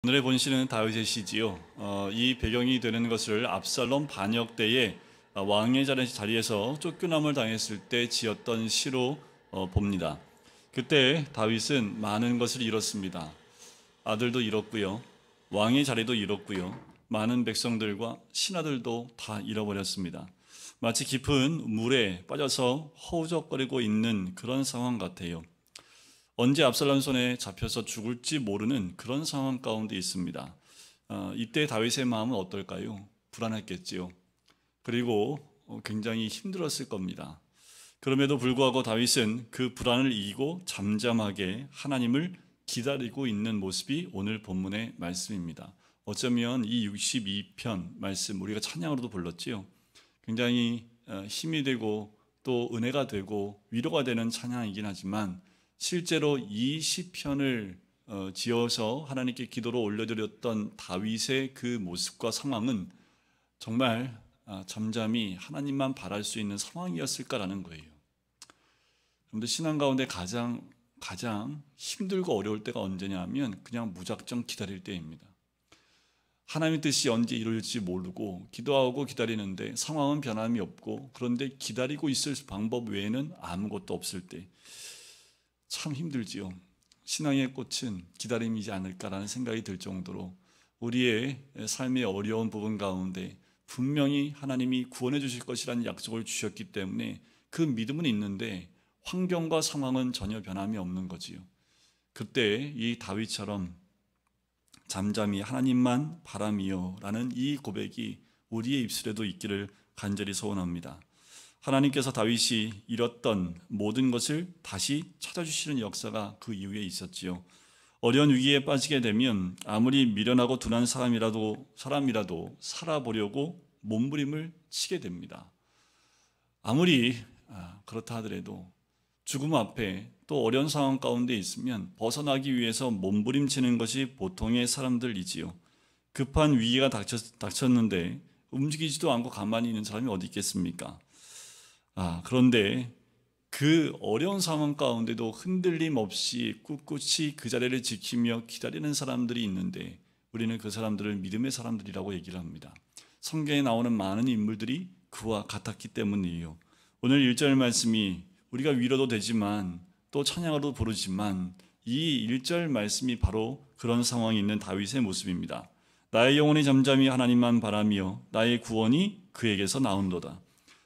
오늘의 본시는 다윗의 시지요. 이 배경이 되는 것을 압살롬 반역 때에 왕의 자리에서 쫓겨남을 당했을 때 지었던 시로 봅니다. 그때 다윗은 많은 것을 잃었습니다. 아들도 잃었고요, 왕의 자리도 잃었고요, 많은 백성들과 신하들도 다 잃어버렸습니다. 마치 깊은 물에 빠져서 허우적거리고 있는 그런 상황 같아요. 언제 압살롬 손에 잡혀서 죽을지 모르는 그런 상황 가운데 있습니다. 이때 다윗의 마음은 어떨까요? 불안했겠지요. 그리고 굉장히 힘들었을 겁니다. 그럼에도 불구하고 다윗은 그 불안을 이기고 잠잠하게 하나님을 기다리고 있는 모습이 오늘 본문의 말씀입니다. 어쩌면 이 62편 말씀 우리가 찬양으로도 불렀지요. 굉장히 힘이 되고 또 은혜가 되고 위로가 되는 찬양이긴 하지만 실제로 이 시편을 지어서 하나님께 기도로 올려드렸던 다윗의 그 모습과 상황은 정말 잠잠히 하나님만 바랄 수 있는 상황이었을까라는 거예요. 그런데 신앙 가운데 가장 힘들고 어려울 때가 언제냐 하면 그냥 무작정 기다릴 때입니다. 하나님의 뜻이 언제 이루어질지 모르고 기도하고 기다리는데 상황은 변함이 없고, 그런데 기다리고 있을 방법 외에는 아무것도 없을 때 참 힘들지요. 신앙의 꽃은 기다림이지 않을까라는 생각이 들 정도로 우리의 삶의 어려운 부분 가운데 분명히 하나님이 구원해 주실 것이라는 약속을 주셨기 때문에 그 믿음은 있는데 환경과 상황은 전혀 변함이 없는 거지요. 그때 이 다윗처럼 잠잠히 하나님만 바라미요 라는 이 고백이 우리의 입술에도 있기를 간절히 소원합니다. 하나님께서 다윗이 잃었던 모든 것을 다시 찾아주시는 역사가 그 이후에 있었지요. 어려운 위기에 빠지게 되면 아무리 미련하고 둔한 사람이라도 살아보려고 몸부림을 치게 됩니다. 아무리 그렇다 하더라도 죽음 앞에 또 어려운 상황 가운데 있으면 벗어나기 위해서 몸부림치는 것이 보통의 사람들이지요. 급한 위기가 닥쳤는데 움직이지도 않고 가만히 있는 사람이 어디 있겠습니까? 그런데 그 어려운 상황 가운데도 흔들림 없이 꿋꿋이 그 자리를 지키며 기다리는 사람들이 있는데 우리는 그 사람들을 믿음의 사람들이라고 얘기를 합니다. 성경에 나오는 많은 인물들이 그와 같았기 때문이에요. 오늘 1절 말씀이 우리가 위로도 되지만 또 찬양으로도 부르지만 이 1절 말씀이 바로 그런 상황이 있는 다윗의 모습입니다. 나의 영혼이 잠잠히 하나님만 바라며 나의 구원이 그에게서 나온도다.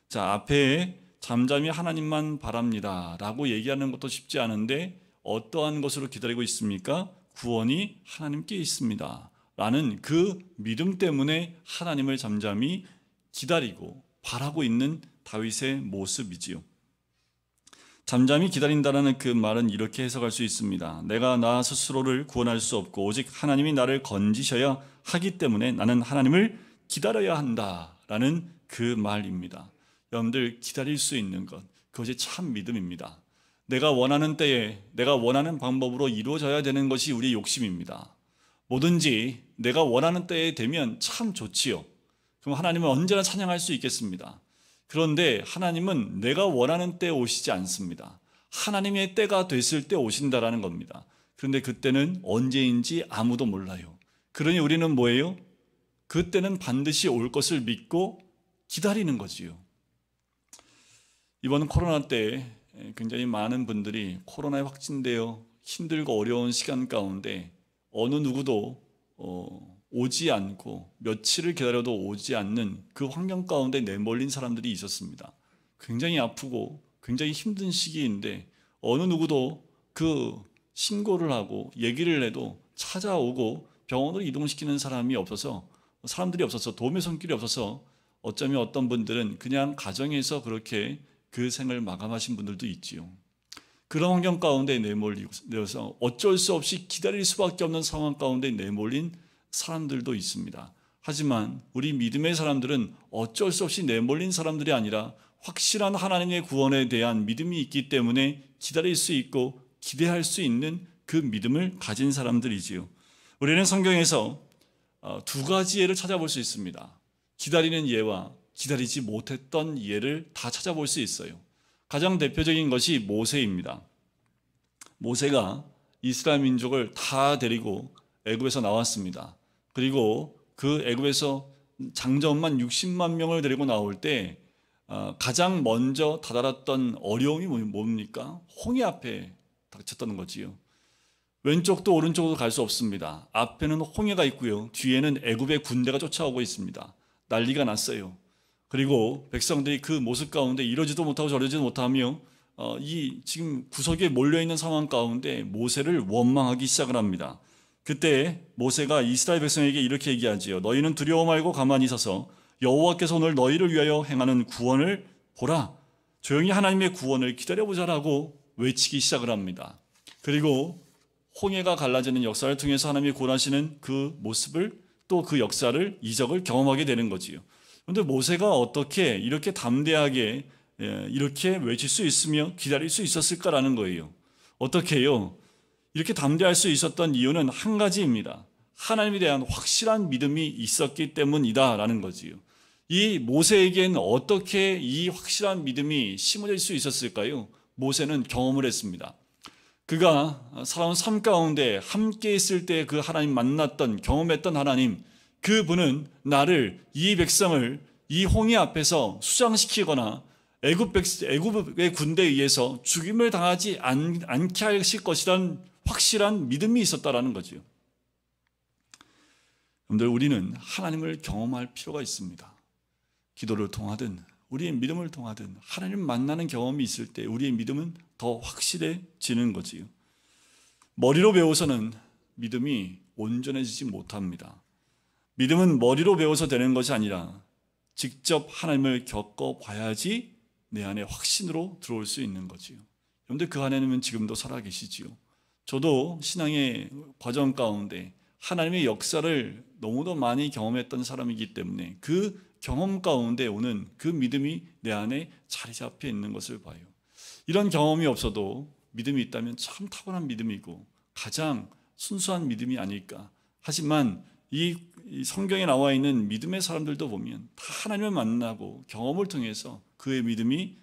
자, 앞에 잠잠히 하나님만 바랍니다 라고 얘기하는 것도 쉽지 않은데 어떠한 것으로 기다리고 있습니까? 구원이 하나님께 있습니다 라는 그 믿음 때문에 하나님을 잠잠히 기다리고 바라고 있는 다윗의 모습이지요. 잠잠히 기다린다는 그 말은 이렇게 해석할 수 있습니다. 내가 나 스스로를 구원할 수 없고 오직 하나님이 나를 건지셔야 하기 때문에 나는 하나님을 기다려야 한다라는 그 말입니다. 여러분들, 기다릴 수 있는 것, 그것이 참 믿음입니다. 내가 원하는 때에 내가 원하는 방법으로 이루어져야 되는 것이 우리의 욕심입니다. 뭐든지 내가 원하는 때에 되면 참 좋지요. 그럼 하나님은 언제나 찬양할 수 있겠습니다. 그런데 하나님은 내가 원하는 때에 오시지 않습니다. 하나님의 때가 됐을 때 오신다라는 겁니다. 그런데 그때는 언제인지 아무도 몰라요. 그러니 우리는 뭐예요? 그때는 반드시 올 것을 믿고 기다리는 거지요. 이번 코로나 때 굉장히 많은 분들이 코로나에 확진되어 힘들고 어려운 시간 가운데 어느 누구도 오지 않고 며칠을 기다려도 오지 않는 그 환경 가운데 내몰린 사람들이 있었습니다. 굉장히 아프고 굉장히 힘든 시기인데 어느 누구도 그 신고를 하고 얘기를 해도 찾아오고 병원으로 이동시키는 사람들이 없어서 도움의 손길이 없어서 어쩌면 어떤 분들은 그냥 가정에서 그렇게 그 생을 마감하신 분들도 있지요. 그런 환경 가운데 내몰려서 어쩔 수 없이 기다릴 수밖에 없는 상황 가운데 내몰린 사람들도 있습니다. 하지만 우리 믿음의 사람들은 어쩔 수 없이 내몰린 사람들이 아니라 확실한 하나님의 구원에 대한 믿음이 있기 때문에 기다릴 수 있고 기대할 수 있는 그 믿음을 가진 사람들이지요. 우리는 성경에서 두 가지 예를 찾아볼 수 있습니다. 기다리는 예와 기다리지 못했던 예를 다 찾아볼 수 있어요. 가장 대표적인 것이 모세입니다. 모세가 이스라엘 민족을 다 데리고 애굽에서 나왔습니다. 그리고 그 애굽에서 장정만 60만 명을 데리고 나올 때 가장 먼저 다다랐던 어려움이 뭡니까? 홍해 앞에 닥쳤다는 거지요. 왼쪽도 오른쪽도 갈 수 없습니다. 앞에는 홍해가 있고요. 뒤에는 애굽의 군대가 쫓아오고 있습니다. 난리가 났어요. 그리고 백성들이 그 모습 가운데 이러지도 못하고 저러지도 못하며 이 지금 구석에 몰려있는 상황 가운데 모세를 원망하기 시작을 합니다. 그때 모세가 이스라엘 백성에게 이렇게 얘기하지요. 너희는 두려워 말고 가만히 서서 여호와께서 오늘 너희를 위하여 행하는 구원을 보라. 조용히 하나님의 구원을 기다려보자라고 외치기 시작을 합니다. 그리고 홍해가 갈라지는 역사를 통해서 하나님이 구원하시는 그 모습을 또 그 역사를 이적을 경험하게 되는 거지요. 그런데 모세가 어떻게 이렇게 담대하게 이렇게 외칠 수 있으며 기다릴 수 있었을까라는 거예요. 어떻게요? 이렇게 담대할 수 있었던 이유는 한 가지입니다. 하나님에 대한 확실한 믿음이 있었기 때문이다라는 거지요. 이 모세에겐 어떻게 이 확실한 믿음이 심어질 수 있었을까요? 모세는 경험을 했습니다. 그가 살아온 삶 가운데 함께 있을 때 그 하나님 만났던 경험했던 하나님, 그분은 나를 이 백성을 이 홍해 앞에서 수장시키거나 애굽의 군대에 의해서 죽임을 당하지 않게 하실 것이란 확실한 믿음이 있었다라는 거죠. 여러분들, 우리는 하나님을 경험할 필요가 있습니다. 기도를 통하든 우리의 믿음을 통하든 하나님 만나는 경험이 있을 때 우리의 믿음은 더 확실해지는 거지요. 머리로 배워서는 믿음이 온전해지지 못합니다. 믿음은 머리로 배워서 되는 것이 아니라 직접 하나님을 겪어봐야지 내 안에 확신으로 들어올 수 있는 거지요. 여러분들, 그 하나님은 지금도 살아계시지요. 저도 신앙의 과정 가운데 하나님의 역사를 너무도 많이 경험했던 사람이기 때문에 그 경험 가운데 오는 그 믿음이 내 안에 자리 잡혀 있는 것을 봐요. 이런 경험이 없어도 믿음이 있다면 참 타고난 믿음이고 가장 순수한 믿음이 아닐까. 하지만 이 성경에 나와 있는 믿음의 사람들도 보면 다 하나님을 만나고 경험을 통해서 그의 믿음이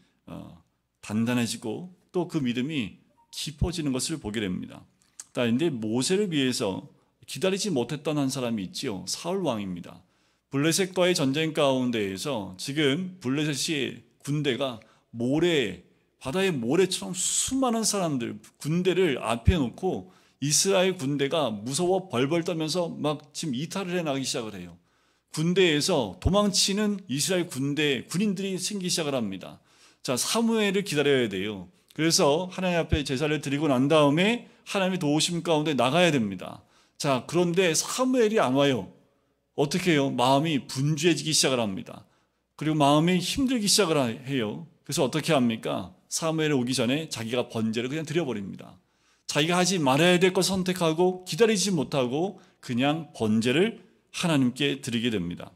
단단해지고 또 그 믿음이 깊어지는 것을 보게 됩니다. 그런데 모세를 위해서 기다리지 못했던 한 사람이 있지요. 사울 왕입니다. 블레셋과의 전쟁 가운데에서 지금 블레셋의 군대가 바다의 모래처럼 수많은 사람들, 군대를 앞에 놓고 이스라엘 군대가 무서워 벌벌 떨면서 막 지금 이탈을 해나가기 시작을 해요. 군대에서 도망치는 이스라엘 군인들이 생기기 시작을 합니다. 자, 사무엘을 기다려야 돼요. 그래서 하나님 앞에 제사를 드리고 난 다음에 하나님의 도우심 가운데 나가야 됩니다. 자, 그런데 사무엘이 안 와요. 어떻게 해요? 마음이 분주해지기 시작을 합니다. 그리고 마음이 힘들기 시작을 해요. 그래서 어떻게 합니까? 사무엘이 오기 전에 자기가 번제를 그냥 드려버립니다. 자기가 하지 말아야 될 것을 선택하고 기다리지 못하고 그냥 번제를 하나님께 드리게 됩니다.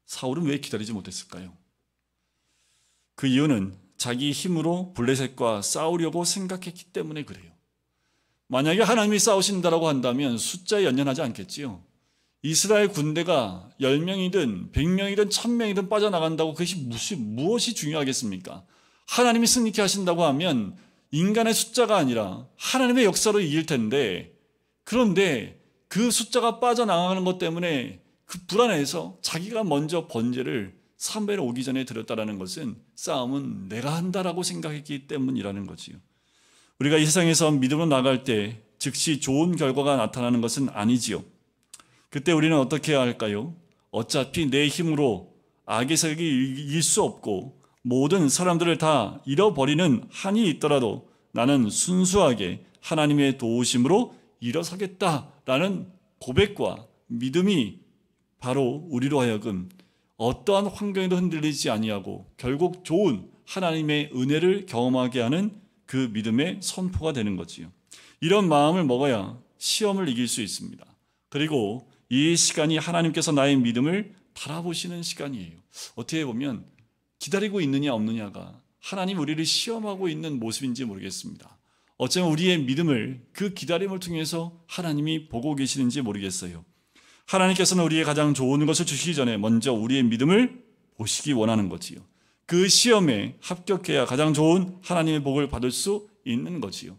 사울은 왜 기다리지 못했을까요? 그 이유는 자기 힘으로 블레셋과 싸우려고 생각했기 때문에 그래요. 만약에 하나님이 싸우신다라고 한다면 숫자에 연연하지 않겠지요. 이스라엘 군대가 10명이든 100명이든 1000명이든 빠져나간다고 그것이 무엇이 중요하겠습니까? 하나님이 승리케 하신다고 하면 인간의 숫자가 아니라 하나님의 역사로 이길 텐데, 그런데 그 숫자가 빠져나가는 것 때문에 그 불안해서 자기가 먼저 번제를 사무엘 오기 전에 드렸다라는 것은 싸움은 내가 한다라고 생각했기 때문이라는 거지요. 우리가 이 세상에서 믿음으로 나갈 때 즉시 좋은 결과가 나타나는 것은 아니지요. 그때 우리는 어떻게 해야 할까요? 어차피 내 힘으로 악의 세력이 이길 수 없고 모든 사람들을 다 잃어버리는 한이 있더라도 나는 순수하게 하나님의 도우심으로 일어서겠다라는 고백과 믿음이 바로 우리로 하여금 어떠한 환경에도 흔들리지 아니하고 결국 좋은 하나님의 은혜를 경험하게 하는 그 믿음의 선포가 되는 거지요. 이런 마음을 먹어야 시험을 이길 수 있습니다. 그리고 이 시간이 하나님께서 나의 믿음을 달아보시는 시간이에요. 어떻게 보면 기다리고 있느냐 없느냐가 하나님 우리를 시험하고 있는 모습인지 모르겠습니다. 어쩌면 우리의 믿음을 그 기다림을 통해서 하나님이 보고 계시는지 모르겠어요. 하나님께서는 우리의 가장 좋은 것을 주시기 전에 먼저 우리의 믿음을 보시기 원하는 거지요. 그 시험에 합격해야 가장 좋은 하나님의 복을 받을 수 있는 거지요.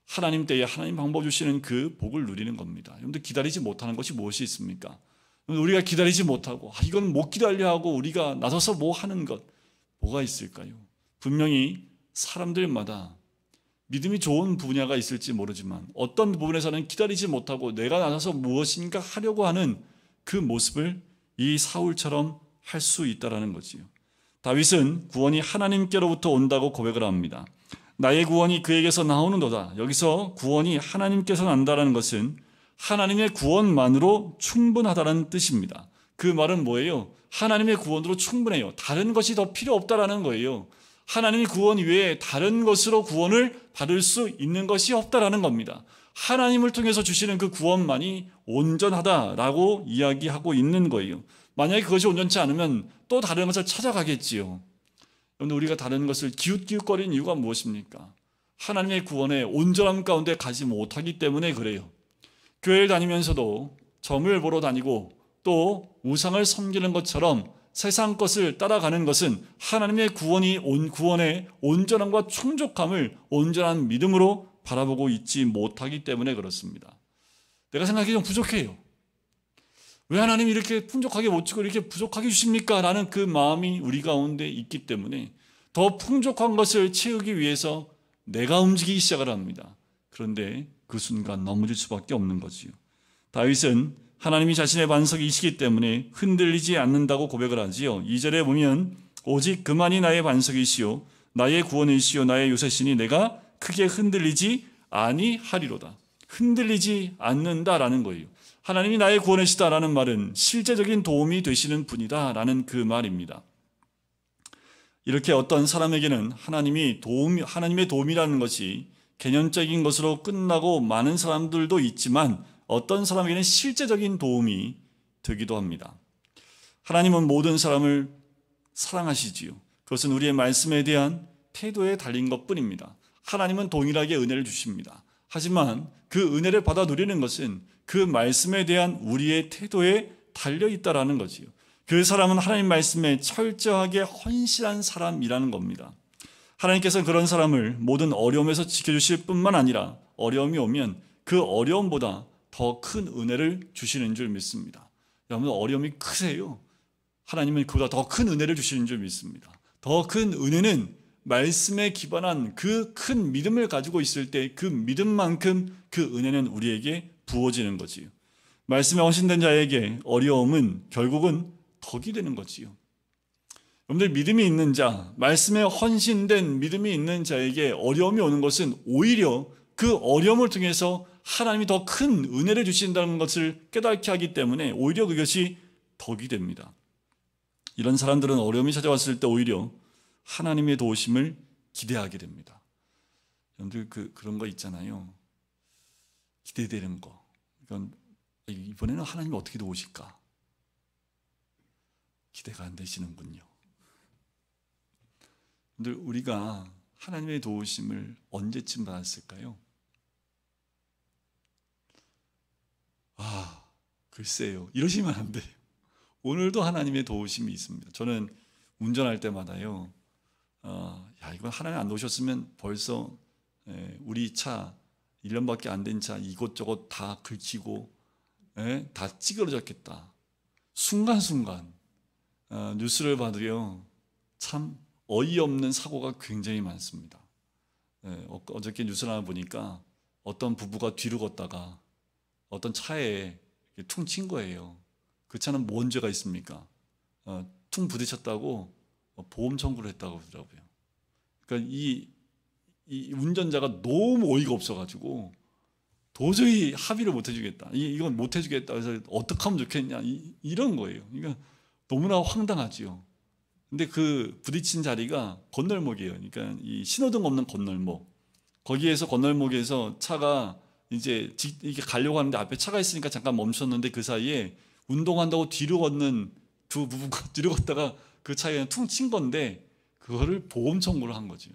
하나님 때에 하나님 방법 주시는 그 복을 누리는 겁니다. 여러분들 기다리지 못하는 것이 무엇이 있습니까? 우리가 기다리지 못하고 이건 못 기다려 하고 우리가 나서서 뭐 하는 것 뭐가 있을까요? 분명히 사람들마다 믿음이 좋은 분야가 있을지 모르지만 어떤 부분에서는 기다리지 못하고 내가 나서서 무엇인가 하려고 하는 그 모습을 이 사울처럼 할 수 있다라는 거지요. 다윗은 구원이 하나님께로부터 온다고 고백을 합니다. 나의 구원이 그에게서 나오는도다. 여기서 구원이 하나님께서 난다는 것은 하나님의 구원만으로 충분하다는 뜻입니다. 그 말은 뭐예요? 하나님의 구원으로 충분해요. 다른 것이 더 필요 없다라는 거예요. 하나님의 구원 외에 다른 것으로 구원을 받을 수 있는 것이 없다라는 겁니다. 하나님을 통해서 주시는 그 구원만이 온전하다라고 이야기하고 있는 거예요. 만약에 그것이 온전치 않으면 또 다른 것을 찾아가겠지요. 그런데 우리가 다른 것을 기웃기웃거리는 이유가 무엇입니까? 하나님의 구원의 온전함 가운데 가지 못하기 때문에 그래요. 교회를 다니면서도 점을 보러 다니고 또 우상을 섬기는 것처럼 세상 것을 따라가는 것은 하나님의 구원의 온전함과 충족함을 온전한 믿음으로 바라보고 있지 못하기 때문에 그렇습니다. 내가 생각하기에 좀 부족해요. 왜 하나님이 이렇게 풍족하게 못 주고 이렇게 부족하게 주십니까? 라는 그 마음이 우리 가운데 있기 때문에 더 풍족한 것을 채우기 위해서 내가 움직이기 시작을 합니다. 그런데 그 순간 넘어질 수밖에 없는 거지요. 다윗은 하나님이 자신의 반석이시기 때문에 흔들리지 않는다고 고백을 하지요. 2절에 보면 오직 그만이 나의 반석이시요 나의 구원이시요 나의 요새시니 내가 크게 흔들리지 아니하리로다. 흔들리지 않는다라는 거예요. 하나님이 나의 구원이시다라는 말은 실제적인 도움이 되시는 분이다라는 그 말입니다. 이렇게 어떤 사람에게는 하나님의 도움이라는 것이 개념적인 것으로 끝나고 많은 사람들도 있지만 어떤 사람에게는 실제적인 도움이 되기도 합니다. 하나님은 모든 사람을 사랑하시지요. 그것은 우리의 말씀에 대한 태도에 달린 것뿐입니다. 하나님은 동일하게 은혜를 주십니다. 하지만 그 은혜를 받아 누리는 것은 그 말씀에 대한 우리의 태도에 달려 있다라는 거지요. 그 사람은 하나님 말씀에 철저하게 헌신한 사람이라는 겁니다. 하나님께서 그런 사람을 모든 어려움에서 지켜주실 뿐만 아니라 어려움이 오면 그 어려움보다 더 큰 은혜를 주시는 줄 믿습니다. 여러분 어려움이 크세요. 하나님은 그보다 더 큰 은혜를 주시는 줄 믿습니다. 더 큰 은혜는 말씀에 기반한 그 큰 믿음을 가지고 있을 때 그 믿음만큼 그 은혜는 우리에게 부어지는 거지요. 말씀에 헌신된 자에게 어려움은 결국은 덕이 되는 거지요. 여러분들 믿음이 있는 자, 말씀에 헌신된 믿음이 있는 자에게 어려움이 오는 것은 오히려 그 어려움을 통해서 하나님이 더 큰 은혜를 주신다는 것을 깨닫게 하기 때문에 오히려 그것이 덕이 됩니다. 이런 사람들은 어려움이 찾아왔을 때 오히려 하나님의 도우심을 기대하게 됩니다. 여러분들 그런 거 있잖아요. 기대되는 거. 그러니까 이번에는 하나님이 어떻게 도우실까? 기대가 안 되시는군요. 여러분들 우리가 하나님의 도우심을 언제쯤 받았을까요? 글쎄요. 이러시면 안 돼요. 오늘도 하나님의 도우심이 있습니다. 저는 운전할 때마다요. 이건 하나님 안 도우셨으면 벌써 우리 차 1년밖에 안 된 차 이것저것 다 긁히고 다 찌그러졌겠다. 순간순간 뉴스를 봐도요. 참 어이없는 사고가 굉장히 많습니다. 어저께 뉴스를 하나 보니까 어떤 부부가 뒤로 걷다가 어떤 차에 퉁 친 거예요. 그 차는 뭔 죄가 있습니까? 퉁 부딪혔다고 보험 청구를 했다고 하더라고요. 그러니까 이 운전자가 너무 어이가 없어가지고 도저히 합의를 못 해주겠다. 이건 못 해주겠다. 그래서 어떻게 하면 좋겠냐. 이런 거예요. 그러니까 너무나 황당하지요. 근데 그 부딪힌 자리가 건널목이에요. 그러니까 이 신호등 없는 건널목. 거기에서 건널목에서 차가 이제 이렇게 가려고 하는데 앞에 차가 있으니까 잠깐 멈췄는데 그 사이에 운동한다고 뒤로 걷는 두 부부가 뒤로 걷다가 그 차에 퉁 친 건데 그거를 보험 청구를 한 거죠.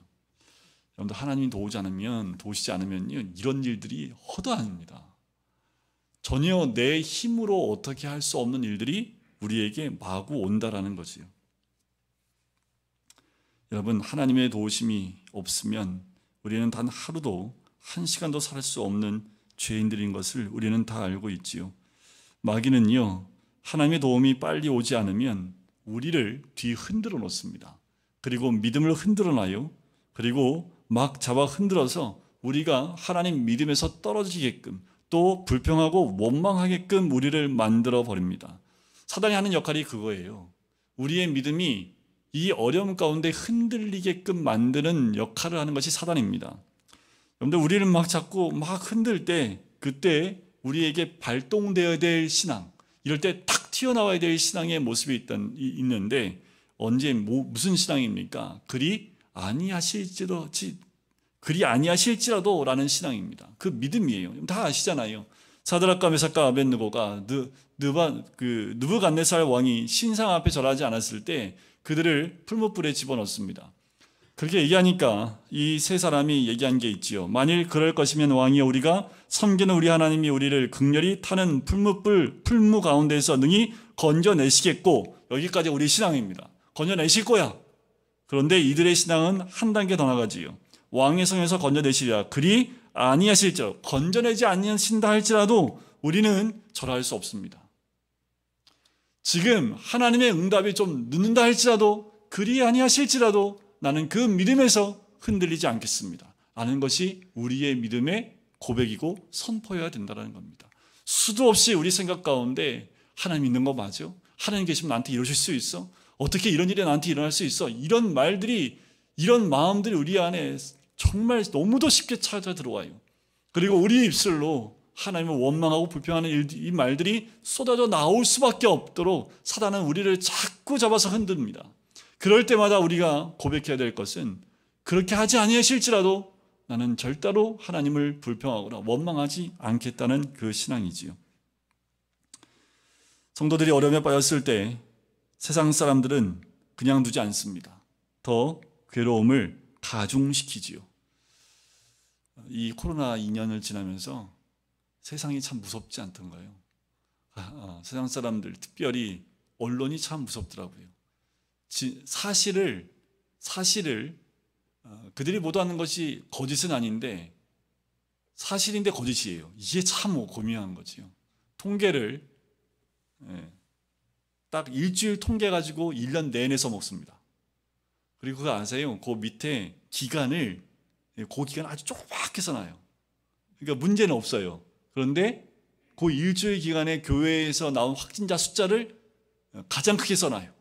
여러분들 하나님이 도우시지 않으면요 이런 일들이 허다합니다. 전혀 내 힘으로 어떻게 할 수 없는 일들이 우리에게 마구 온다라는 거지요. 여러분 하나님의 도우심이 없으면 우리는 단 하루도 한 시간도 살 수 없는 죄인들인 것을 우리는 다 알고 있지요. 마귀는요, 하나님의 도움이 빨리 오지 않으면 우리를 뒤 흔들어 놓습니다. 그리고 믿음을 흔들어 놔요. 그리고 막 잡아 흔들어서 우리가 하나님 믿음에서 떨어지게끔, 또 불평하고 원망하게끔 우리를 만들어 버립니다. 사단이 하는 역할이 그거예요. 우리의 믿음이 이 어려움 가운데 흔들리게끔 만드는 역할을 하는 것이 사단입니다. 여러분들, 우리를 막 자꾸 막 흔들 때, 그때 우리에게 발동되어야 될 신앙, 이럴 때 탁 튀어나와야 될 신앙의 모습이 있는데, 언제 무슨 신앙입니까? 그리 아니하실지라도 라는 신앙입니다. 그 믿음이에요. 다 아시잖아요. 사드락과 메삭과 아벳느고가 느부갓네살 왕이 신상 앞에 절하지 않았을 때 그들을 풀무불에 집어넣습니다. 그렇게 얘기하니까 이 세 사람이 얘기한 게 있지요. 만일 그럴 것이면 왕이여, 우리가 섬기는 우리 하나님이 우리를 극렬히 타는 풀무 가운데서 능히 건져내시겠고, 여기까지 우리 신앙입니다. 건져내실 거야. 그런데 이들의 신앙은 한 단계 더 나가지요. 왕의 성에서 건져내시리라. 그리 아니하실지라도, 건져내지 아니하신다 할지라도 우리는 절할 수 없습니다. 지금 하나님의 응답이 좀 늦는다 할지라도, 그리 아니하실지라도 나는 그 믿음에서 흔들리지 않겠습니다. 아는 것이 우리의 믿음의 고백이고 선포해야 된다는 겁니다. 수도 없이 우리 생각 가운데 하나님 있는 거 맞아? 하나님 계시면 나한테 이러실 수 있어? 어떻게 이런 일이 나한테 일어날 수 있어? 이런 마음들이 우리 안에 정말 너무도 쉽게 찾아 들어와요. 그리고 우리 입술로 하나님을 원망하고 불평하는 이 말들이 쏟아져 나올 수밖에 없도록 사단은 우리를 자꾸 잡아서 흔듭니다. 그럴 때마다 우리가 고백해야 될 것은, 그렇게 하지 아니하실지라도 나는 절대로 하나님을 불평하거나 원망하지 않겠다는 그 신앙이지요. 성도들이 어려움에 빠졌을 때 세상 사람들은 그냥 두지 않습니다. 더 괴로움을 가중시키지요. 이 코로나 2년을 지나면서 세상이 참 무섭지 않던가요? 세상 사람들, 특별히 언론이 참 무섭더라고요. 사실을 그들이 보도하는 것이 거짓은 아닌데 사실인데 거짓이에요. 이게 참 고민한 거지요. 통계를 딱 일주일 통계 가지고 1년 내내 써먹습니다. 그리고 그거 아세요? 그 밑에 기간을 아주 조그맣게 써놔요. 그러니까 문제는 없어요. 그런데 그 일주일 기간에 교회에서 나온 확진자 숫자를 가장 크게 써놔요.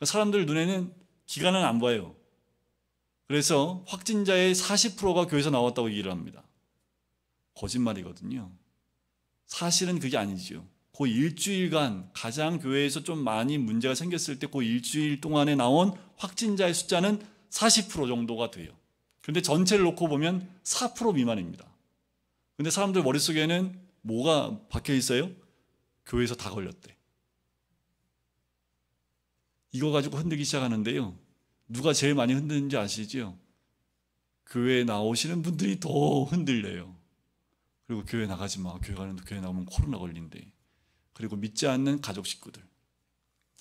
사람들 눈에는 기간은 안 보여요. 그래서 확진자의 40%가 교회에서 나왔다고 얘기를 합니다. 거짓말이거든요. 사실은 그게 아니죠. 그 일주일간 가장 교회에서 좀 많이 문제가 생겼을 때 그 일주일 동안에 나온 확진자의 숫자는 40% 정도가 돼요. 그런데 전체를 놓고 보면 4% 미만입니다. 그런데 사람들 머릿속에는 뭐가 박혀 있어요? 교회에서 다 걸렸대. 이거 가지고 흔들기 시작하는데요. 누가 제일 많이 흔드는지 아시죠? 교회에 나오시는 분들이 더 흔들려요. 그리고 교회 나가지 마. 교회 나오면 코로나 걸린대. 그리고 믿지 않는 가족 식구들.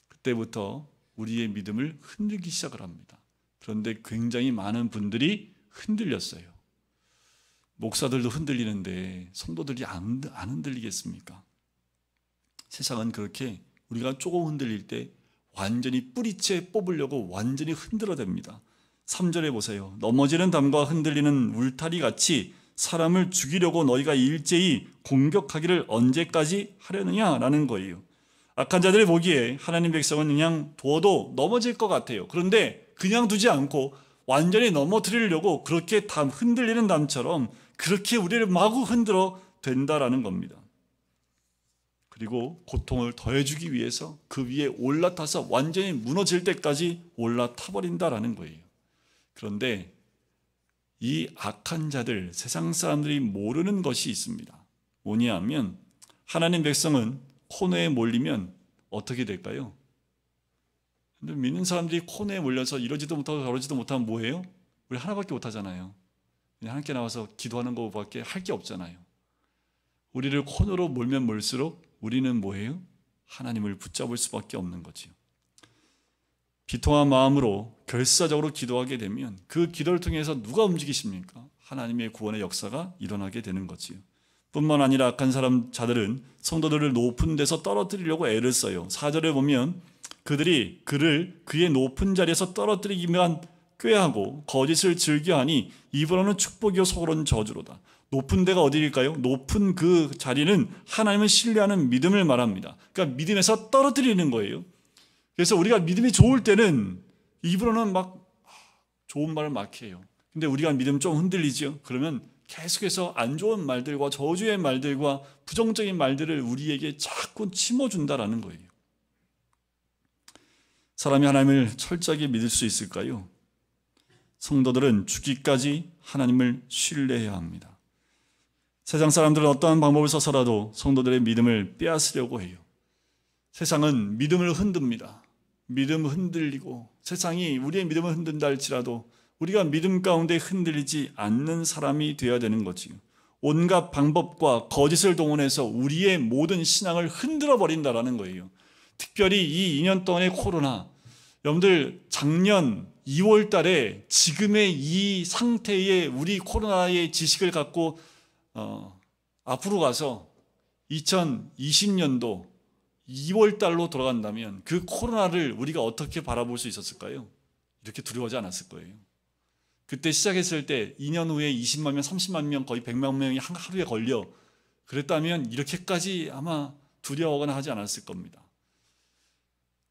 그때부터 우리의 믿음을 흔들기 시작을 합니다. 그런데 굉장히 많은 분들이 흔들렸어요. 목사들도 흔들리는데 성도들이 안 흔들리겠습니까? 세상은 그렇게 우리가 조금 흔들릴 때 완전히 뿌리채 뽑으려고 완전히 흔들어댑니다. 3절에 보세요. 넘어지는 담과 흔들리는 울타리 같이 사람을 죽이려고 너희가 일제히 공격하기를 언제까지 하려느냐라는 거예요. 악한 자들이 보기에 하나님 백성은 그냥 두어도 넘어질 것 같아요. 그런데 그냥 두지 않고 완전히 넘어뜨리려고 그렇게 흔들리는 담처럼 그렇게 우리를 마구 흔들어 된다라는 겁니다. 그리고 고통을 더해주기 위해서 그 위에 올라타서 완전히 무너질 때까지 올라타버린다라는 거예요. 그런데 이 악한 자들, 세상 사람들이 모르는 것이 있습니다. 뭐냐면 하나님 백성은 코너에 몰리면 어떻게 될까요? 근데 믿는 사람들이 코너에 몰려서 이러지도 못하고 저러지도 못하면 뭐예요? 우리 하나밖에 못하잖아요. 그냥 함께 나와서 기도하는 것밖에 할 게 없잖아요. 우리를 코너로 몰면 몰수록 우리는 뭐예요? 하나님을 붙잡을 수밖에 없는 거지요. 비통한 마음으로 결사적으로 기도하게 되면 그 기도를 통해서 누가 움직이십니까? 하나님의 구원의 역사가 일어나게 되는 거지요. 뿐만 아니라 악한 자들은 성도들을 높은 데서 떨어뜨리려고 애를 써요. 4절에 보면 그들이 그의 높은 자리에서 떨어뜨리기만 꾀하고 거짓을 즐겨하니 입으로는 축복이요 속으로는 저주로다. 높은 데가 어디일까요? 높은 그 자리는 하나님을 신뢰하는 믿음을 말합니다. 그러니까 믿음에서 떨어뜨리는 거예요. 그래서 우리가 믿음이 좋을 때는 입으로는 막 좋은 말을 막 해요. 근데 우리가 믿음 좀 흔들리죠? 그러면 계속해서 안 좋은 말들과 저주의 말들과 부정적인 말들을 우리에게 자꾸 심어준다라는 거예요. 사람이 하나님을 철저하게 믿을 수 있을까요? 성도들은 죽기까지 하나님을 신뢰해야 합니다. 세상 사람들은 어떠한 방법을 써서라도 성도들의 믿음을 빼앗으려고 해요. 세상은 믿음을 흔듭니다. 믿음을 흔들리고 세상이 우리의 믿음을 흔든다 할지라도 우리가 믿음 가운데 흔들리지 않는 사람이 되어야 되는 거지요. 온갖 방법과 거짓을 동원해서 우리의 모든 신앙을 흔들어 버린다라는 거예요. 특별히 이 2년 동안의 코로나, 여러분들 작년 2월 달에 지금의 이 상태의 우리 코로나의 지식을 갖고 앞으로 가서 2020년도 2월 달로 돌아간다면 그 코로나를 우리가 어떻게 바라볼 수 있었을까요? 이렇게 두려워하지 않았을 거예요. 그때 시작했을 때 2년 후에 20만 명, 30만 명, 거의 100만 명이 하루에 걸려 그랬다면 이렇게까지 아마 두려워하거나 하지 않았을 겁니다.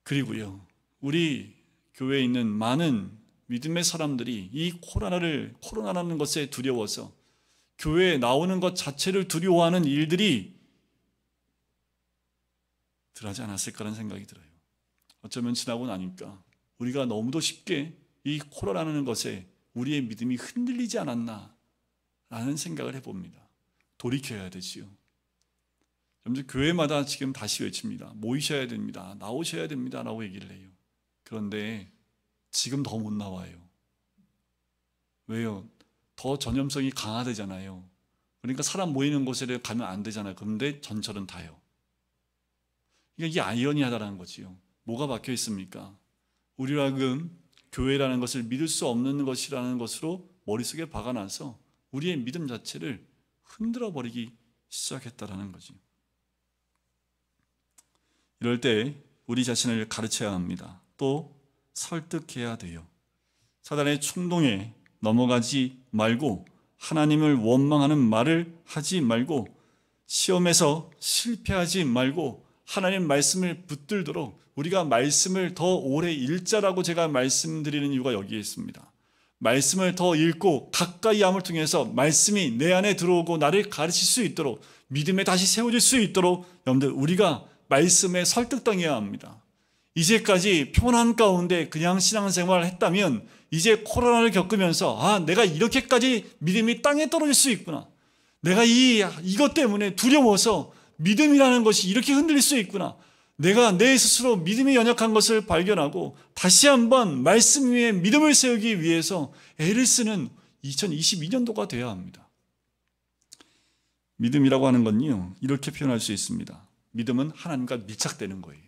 그리고요, 우리 교회에 있는 많은 믿음의 사람들이 이 코로나라는 것에 두려워서 교회에 나오는 것 자체를 두려워하는 일들이 들어가지 않았을까라는 생각이 들어요. 어쩌면 지나고 나니까 우리가 너무도 쉽게 이 코로나라는 것에 우리의 믿음이 흔들리지 않았나라는 생각을 해봅니다. 돌이켜야 되지요. 여러분들 교회마다 지금 다시 외칩니다. 모이셔야 됩니다. 나오셔야 됩니다. 라고 얘기를 해요. 그런데 지금 더 못 나와요. 왜요? 더 전염성이 강화되잖아요. 그러니까 사람 모이는 곳에 가면 안 되잖아요. 그런데 전철은 타요. 그러니까 이게 아이러니하다는 거지요. 뭐가 박혀 있습니까? 우리로 하여금 교회라는 것을 믿을 수 없는 것이라는 것으로 머릿속에 박아놔서 우리의 믿음 자체를 흔들어 버리기 시작했다라는 거지. 이럴 때 우리 자신을 가르쳐야 합니다. 또 설득해야 돼요. 사단의 충동에 넘어가지 말고 하나님을 원망하는 말을 하지 말고 시험에서 실패하지 말고 하나님 말씀을 붙들도록 우리가 말씀을 더 오래 읽자라고 제가 말씀드리는 이유가 여기에 있습니다. 말씀을 더 읽고 가까이 함을 통해서 말씀이 내 안에 들어오고 나를 가르칠 수 있도록 믿음에 다시 세워질 수 있도록 여러분들 우리가 말씀에 설득당해야 합니다. 이제까지 평안 가운데 그냥 신앙생활을 했다면 이제 코로나를 겪으면서 내가 이렇게까지 믿음이 땅에 떨어질 수 있구나. 내가 이것 때문에 두려워서 믿음이라는 것이 이렇게 흔들릴 수 있구나. 내가 내 스스로 믿음이 연약한 것을 발견하고 다시 한번 말씀 위에 믿음을 세우기 위해서 애를 쓰는 2022년도가 되어야 합니다. 믿음이라고 하는 건요, 이렇게 표현할 수 있습니다. 믿음은 하나님과 밀착되는 거예요.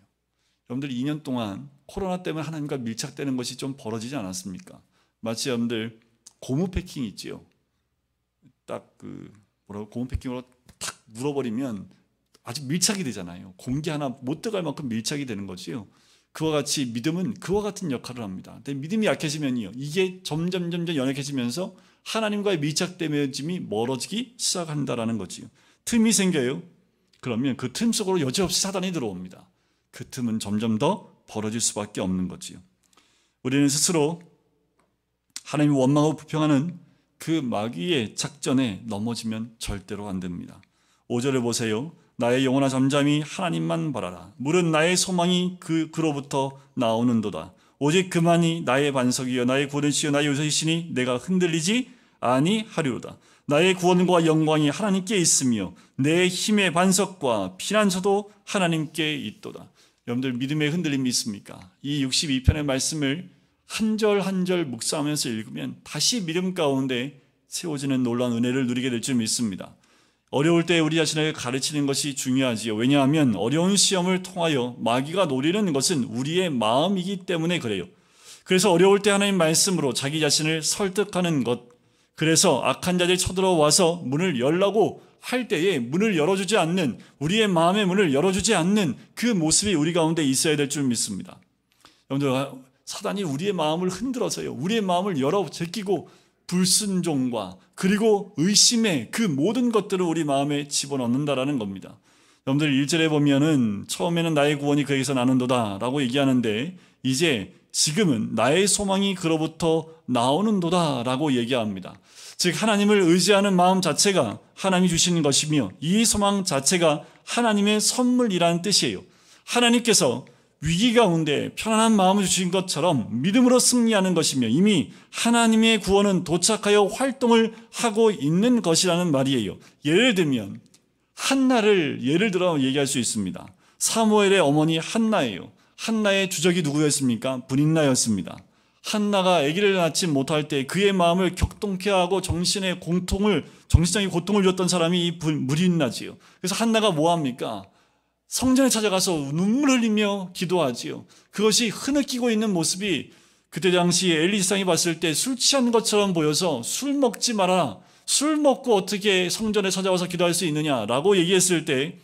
여러분들 2년 동안 코로나 때문에 하나님과 밀착되는 것이 좀 벌어지지 않았습니까? 마치 여러분들 고무 패킹 있지요. 딱 고무 패킹으로 탁 물어버리면 아주 밀착이 되잖아요. 공기 하나 못 들어갈 만큼 밀착이 되는 거지요. 그와 같이 믿음은 그와 같은 역할을 합니다. 근데 믿음이 약해지면요, 이게 점점 연약해지면서 하나님과의 밀착됨이 멀어지기 시작한다라는 거지요. 틈이 생겨요. 그러면 그 틈 속으로 여지없이 사단이 들어옵니다. 그 틈은 점점 더 벌어질 수밖에 없는 거지요. 우리는 스스로 하나님을 원망하고 불평하는 그 마귀의 작전에 넘어지면 절대로 안 됩니다. 5절을 보세요. 나의 영혼아 잠잠히 하나님만 바라라. 물은 나의 소망이 그로부터 나오는도다. 오직 그만이 나의 반석이여 나의 구원이시여 나의 요새이시니 내가 흔들리지 아니하리로다. 나의 구원과 영광이 하나님께 있으며 내 힘의 반석과 피난처도 하나님께 있도다. 여러분들 믿음의 흔들림이 있습니까? 이 62편의 말씀을 한 절 한 절 묵상하면서 읽으면 다시 믿음 가운데 세워지는 놀라운 은혜를 누리게 될 줄 믿습니다. 어려울 때 우리 자신을 가르치는 것이 중요하지요. 왜냐하면 어려운 시험을 통하여 마귀가 노리는 것은 우리의 마음이기 때문에 그래요. 그래서 어려울 때 하나님 말씀으로 자기 자신을 설득하는 것, 그래서 악한 자들이 쳐들어와서 문을 열라고 할 때에 문을 열어주지 않는, 우리의 마음의 문을 열어주지 않는 그 모습이 우리 가운데 있어야 될 줄 믿습니다. 여러분들, 사단이 우리의 마음을 흔들어서요, 우리의 마음을 열어 제끼고 불순종과 그리고 의심의 그 모든 것들을 우리 마음에 집어넣는다라는 겁니다. 여러분들 1절에 보면은 처음에는 나의 구원이 그에게서 나는도다 라고 얘기하는데, 이제 지금은 나의 소망이 그로부터 나오는도다 라고 얘기합니다. 즉 하나님을 의지하는 마음 자체가 하나님이 주시는 것이며, 이 소망 자체가 하나님의 선물이라는 뜻이에요. 하나님께서 위기 가운데 편안한 마음을 주신 것처럼 믿음으로 승리하는 것이며, 이미 하나님의 구원은 도착하여 활동을 하고 있는 것이라는 말이에요. 예를 들면 한나를 예를 들어 얘기할 수 있습니다. 사무엘의 어머니 한나예요. 한나의 주적이 누구였습니까? 브린나였습니다. 한나가 아기를 낳지 못할 때 그의 마음을 격동케 하고 정신적인 고통을 줬던 사람이 이 브린나지요. 그래서 한나가 뭐합니까? 성전에 찾아가서 눈물 흘리며 기도하지요. 그것이 흐느끼고 있는 모습이 그때 당시 엘리 지상이 봤을 때 술 취한 것처럼 보여서 술 먹지 마라, 술 먹고 어떻게 성전에 찾아와서 기도할 수 있느냐라고 얘기했을 때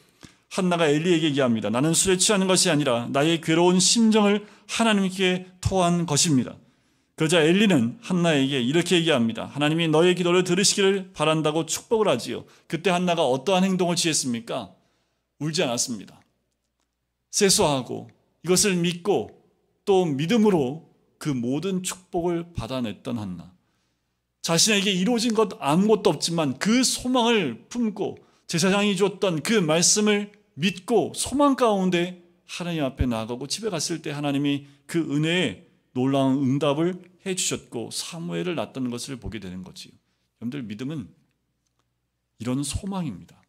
한나가 엘리에게 얘기합니다. 나는 술에 취하는 것이 아니라 나의 괴로운 심정을 하나님께 토한 것입니다. 그러자 엘리는 한나에게 이렇게 얘기합니다. 하나님이 너의 기도를 들으시기를 바란다고 축복을 하지요. 그때 한나가 어떠한 행동을 취했습니까? 울지 않았습니다. 세수하고 이것을 믿고 또 믿음으로 그 모든 축복을 받아냈던 한나. 자신에게 이루어진 것 아무것도 없지만 그 소망을 품고 제사장이 줬던 그 말씀을 믿고 소망 가운데 하나님 앞에 나아가고 집에 갔을 때 하나님이 그 은혜에 놀라운 응답을 해주셨고 사무엘을 낳았던 것을 보게 되는 거지요. 여러분들, 믿음은 이런 소망입니다.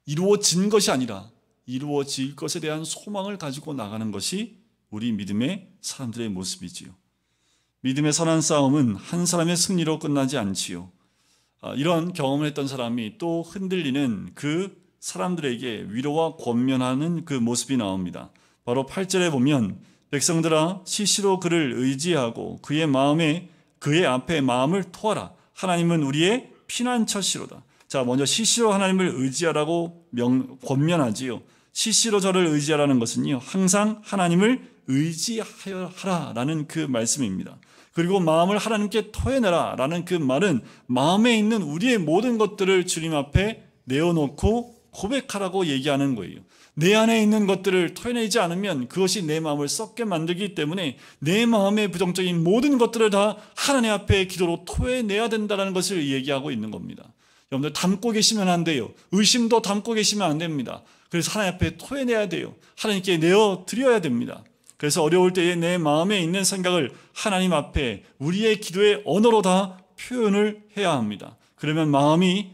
이루어진 것이 아니라 이루어질 것에 대한 소망을 가지고 나가는 것이 우리 믿음의 사람들의 모습이지요. 믿음의 선한 싸움은 한 사람의 승리로 끝나지 않지요. 이런 경험을 했던 사람이 또 흔들리는 그 사람들에게 위로와 권면하는 그 모습이 나옵니다. 바로 8절에 보면 백성들아 시시로 그를 의지하고 그의 앞에 마음을 토하라. 하나님은 우리의 피난처시로다. 자, 먼저 시시로 하나님을 의지하라고 권면하지요. 시시로 저를 의지하라는 것은요, 항상 하나님을 의지하라라는 그 말씀입니다. 그리고 마음을 하나님께 토해내라라는 그 말은 마음에 있는 우리의 모든 것들을 주님 앞에 내어놓고 고백하라고 얘기하는 거예요. 내 안에 있는 것들을 토해내지 않으면 그것이 내 마음을 썩게 만들기 때문에 내 마음의 부정적인 모든 것들을 다 하나님 앞에 기도로 토해내야 된다는 것을 얘기하고 있는 겁니다. 여러분들, 담고 계시면 안 돼요. 의심도 담고 계시면 안 됩니다. 그래서 하나님 앞에 토해내야 돼요. 하나님께 내어드려야 됩니다. 그래서 어려울 때에 내 마음에 있는 생각을 하나님 앞에 우리의 기도의 언어로 다 표현을 해야 합니다. 그러면 마음이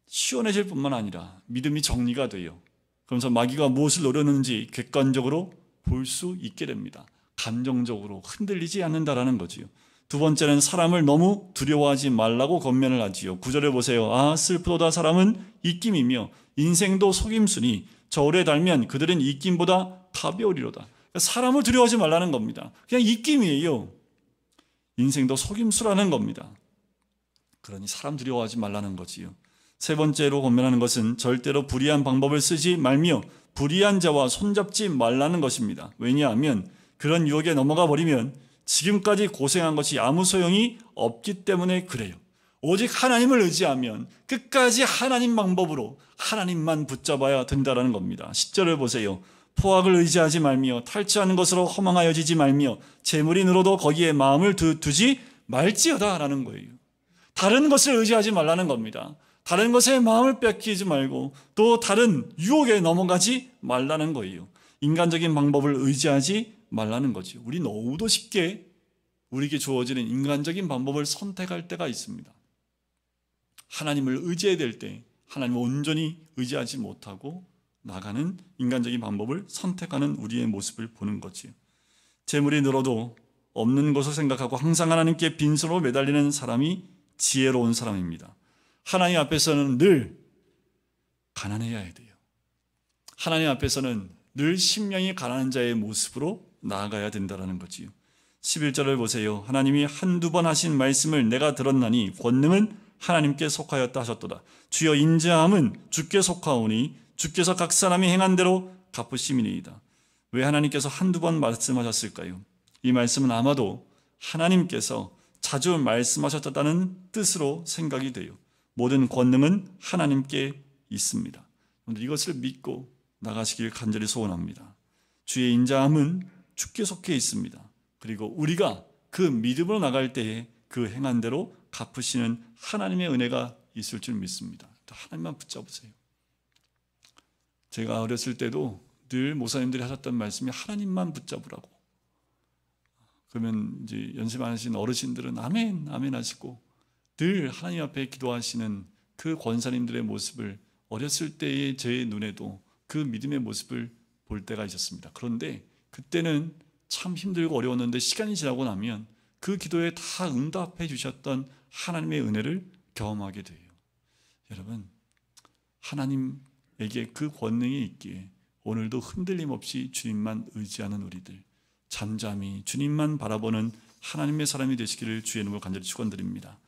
시원해질 뿐만 아니라 믿음이 정리가 돼요. 그러면서 마귀가 무엇을 노렸는지 객관적으로 볼 수 있게 됩니다. 감정적으로 흔들리지 않는다라는 거지요. 두 번째는 사람을 너무 두려워하지 말라고 권면을 하지요. 9절에 보세요. 아, 슬프도다. 사람은 입김이며 인생도 속임수니 저울에 달면 그들은 입김보다 가벼우리로다. 사람을 두려워하지 말라는 겁니다. 그냥 입김이에요. 인생도 속임수라는 겁니다. 그러니 사람 두려워하지 말라는 거지요. 세 번째로 권면하는 것은 절대로 불의한 방법을 쓰지 말며 불의한 자와 손잡지 말라는 것입니다. 왜냐하면 그런 유혹에 넘어가 버리면 지금까지 고생한 것이 아무 소용이 없기 때문에 그래요. 오직 하나님을 의지하면 끝까지 하나님 방법으로 하나님만 붙잡아야 된다는 겁니다. 10절을 보세요. 포악을 의지하지 말며 탈취하는 것으로 허망하여지지 말며 재물이 늘어도 거기에 마음을 두지 말지어다 라는 거예요. 다른 것을 의지하지 말라는 겁니다. 다른 것에 마음을 뺏기지 말고 또 다른 유혹에 넘어가지 말라는 거예요. 인간적인 방법을 의지하지 말라는 거죠. 우리 너무도 쉽게 우리에게 주어지는 인간적인 방법을 선택할 때가 있습니다. 하나님을 의지해야 될 때 하나님을 온전히 의지하지 못하고 나가는 인간적인 방법을 선택하는 우리의 모습을 보는 거지요. 재물이 늘어도 없는 것을 생각하고 항상 하나님께 빈손으로 매달리는 사람이 지혜로운 사람입니다. 하나님 앞에서는 늘 가난해야 돼요. 하나님 앞에서는 늘 심령이 가난한 자의 모습으로 나아가야 된다라는 거지요. 11절을 보세요. 하나님이 한두 번 하신 말씀을 내가 들었나니 권능은 하나님께 속하였다 하셨도다. 주여 인자함은 주께 속하오니 주께서 각 사람이 행한 대로 갚으심이니이다. 왜 하나님께서 한두 번 말씀하셨을까요? 이 말씀은 아마도 하나님께서 자주 말씀하셨다는 뜻으로 생각이 돼요. 모든 권능은 하나님께 있습니다. 이것을 믿고 나가시길 간절히 소원합니다. 주의 인자함은 주께 속해 있습니다. 그리고 우리가 그 믿음으로 나갈 때에 그 행한 대로 갚으시는 하나님의 은혜가 있을 줄 믿습니다. 하나님만 붙잡으세요. 제가 어렸을 때도 늘 목사님들이 하셨던 말씀이 하나님만 붙잡으라고. 그러면 이제 연세 많으신 어르신들은 아멘, 아멘 하시고 늘 하나님 앞에 기도하시는 그 권사님들의 모습을 어렸을 때의 제 눈에도 그 믿음의 모습을 볼 때가 있었습니다. 그런데 그때는 참 힘들고 어려웠는데 시간이 지나고 나면 그 기도에 다 응답해 주셨던 하나님의 은혜를 경험하게 돼요. 여러분, 하나님에게 그 권능이 있기에 오늘도 흔들림 없이 주님만 의지하는 우리들, 잠잠히 주님만 바라보는 하나님의 사람이 되시기를 주의 이름으로 간절히 축원드립니다.